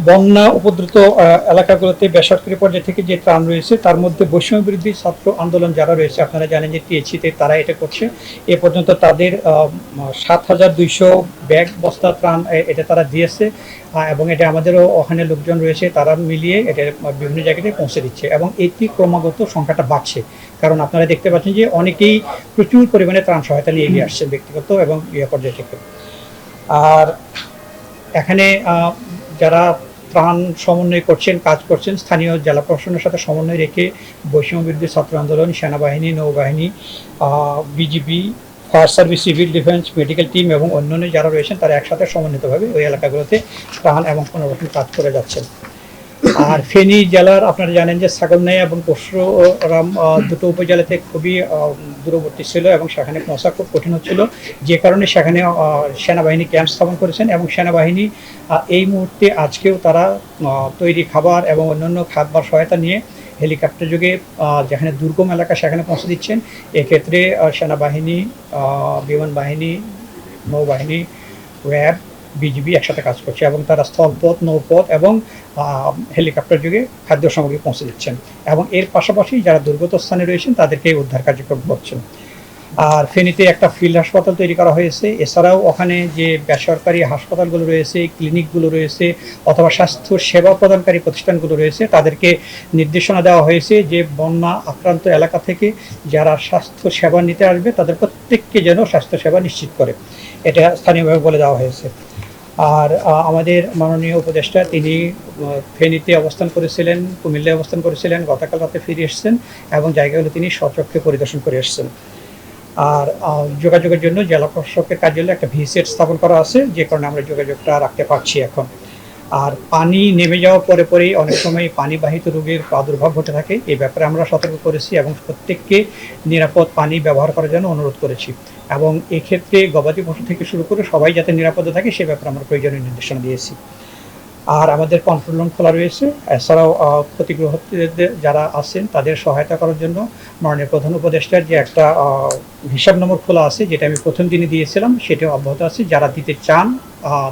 বন্যা উপদ্রুত এলাকাগুলোতে বেসরকারি পর্যায় থেকে যে ত্রাণ রয়েছে তার মধ্যে বৈষম্য বিরোধী ছাত্র আন্দোলন যারা রয়েছে, আপনারা জানেন যে টিএসসিতে তারা এটা করছে। এ পর্যন্ত তাদের 7,200 ব্যাগ বস্তা ত্রাণ এটা তারা দিয়েছে, এবং এটা আমাদেরও ওখানে লোকজন রয়েছে, তারা মিলিয়ে এটা বিভিন্ন জায়গাতে পৌঁছে দিচ্ছে, এবং এটি ক্রমাগত সংখ্যাটা বাড়ছে। কারণ আপনারা দেখতে পাচ্ছেন যে অনেকেই প্রচুর পরিমাণে ত্রাণ সহায়তা নিয়ে এগিয়ে আসছে ব্যক্তিগত এবং পর্যায় থেকে। আর এখানে যারা ত্রাণ সমন্বয় করছেন, কাজ করছেন, স্থানীয় জেলা প্রশাসনের সাথে সমন্বয় রেখে বৈষম্য বিরোধী ছাত্র আন্দোলন, সেনাবাহিনী, নৌবাহিনী, BGB, fire service, civil defence, medical team এবং অন্যান্য যারা রয়েছেন তারা একসাথে সমন্বিতভাবে ওই এলাকাগুলোতে ত্রাণ এবং পুনর্বাসন কাজ করে যাচ্ছেন। আর ফেনী জেলার আপনারা জানেন যে ছাগলনাইয়া এবং পরশুরাম দুটো উপজেলাতে খুবই দূরবর্তী ছিল এবং সেখানে পৌঁছা খুব কঠিন হচ্ছিল, যে কারণে সেখানে সেনাবাহিনী ক্যাম্প স্থাপন করেছেন, এবং সেনাবাহিনী এই মুহূর্তে আজকেও তারা তৈরি খাবার এবং অন্যান্য খাবার সহায়তা নিয়ে হেলিকপ্টার যোগে যেখানে দুর্গম এলাকা সেখানে পৌঁছে দিচ্ছেন। এক্ষেত্রে সেনাবাহিনী, বিমান বাহিনী, নৌবাহিনী, র্যাব, বিজিবি একসাথে কাজ করছে, এবং তারা স্থলপথ, নৌপথ এবং হেলিকপ্টার যোগে খাদ্য সামগ্রী পৌঁছে দিচ্ছেন, এবং এর পাশাপাশি যারা দুর্গত স্থানে রয়েছেন তাদেরকে উদ্ধার কার্যক্রম করছেন। আর ফেনীতে একটা ফিল্ড হাসপাতাল তৈরি করা হয়েছে। এছাড়াও ওখানে যে বেসরকারি হাসপাতালগুলো রয়েছে, ক্লিনিকগুলো রয়েছে, অথবা স্বাস্থ্য সেবা প্রদানকারী প্রতিষ্ঠানগুলো রয়েছে, তাদেরকে নির্দেশনা দেওয়া হয়েছে যে বন্যা আক্রান্ত এলাকা থেকে যারা স্বাস্থ্য সেবা নিতে আসবে তাদের প্রত্যেককে যেন স্বাস্থ্য সেবা নিশ্চিত করে, এটা স্থানীয়ভাবে বলে দেওয়া হয়েছে। আর আমাদের মাননীয় উপদেষ্টা তিনি ফেনীতে অবস্থান করেছিলেন, কুমিল্লায় অবস্থান করেছিলেন, গতকাল রাতে ফিরে এসেছেন এবং জায়গাগুলো তিনি স্বচক্ষে পরিদর্শন করে এসেছেন। আর যোগাযোগের জন্য জেলা প্রশাসকের কার্যালয়ে একটা ভিসেট স্থাপন করা আছে, যে কারণে আমরা যোগাযোগটা রাখতে পারছি এখন। আর পানি নেমে যাওয়ার পরে পরেই অনেক সময় পানিবাহিত রোগের প্রাদুর্ভাব ঘটে থাকে, এই ব্যাপারে আমরা সতর্ক করেছি এবং প্রত্যেককে নিরাপদ পানি ব্যবহার করার জন্য অনুরোধ করেছি, এবং এক্ষেত্রে গবাদি পশু থেকে শুরু করে সবাই যাতে নিরাপদে থাকে সে ব্যাপারে আমরা প্রয়োজনীয় নির্দেশনা দিয়েছি। আর আমাদের কন্ট্রোল রুম খোলা রয়েছে। এছাড়াও ক্ষতিগ্রস্তদের যারা আছেন তাদের সহায়তা করার জন্য মাননীয় প্রধান উপদেষ্টার যে একটা হিসাব নম্বর খোলা আছে, যেটা আমি প্রথম দিনে দিয়েছিলাম, সেটাও অব্যাহত আছে। যারা দিতে চান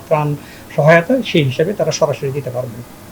ত্রাণ সহায়তা, সেই হিসাবে তারা সরাসরি দিতে পারবেন।